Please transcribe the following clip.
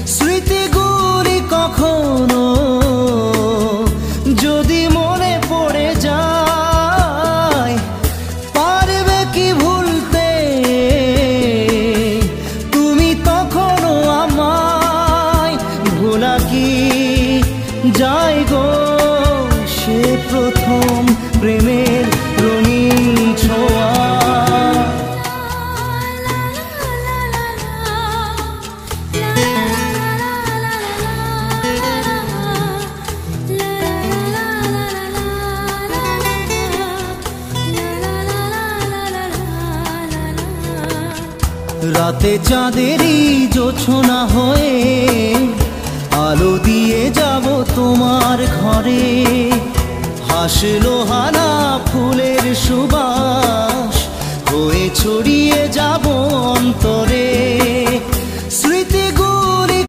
স্মৃতিগুলি কখনো যদি মনে পড়ে যায়, পারবে কি ভুলতে তুমি তখনও আমায়? ভোলা কি যায় গো সে প্রথম প্রেমের রঙিন ছোঁয়া? রাতে চাঁদেরই জোছনা হয়ে আলো দিয়ে যাব তোমার ঘরে। হাসলো হানা ফুলের সুবাস হয়ে ছড়িয়ে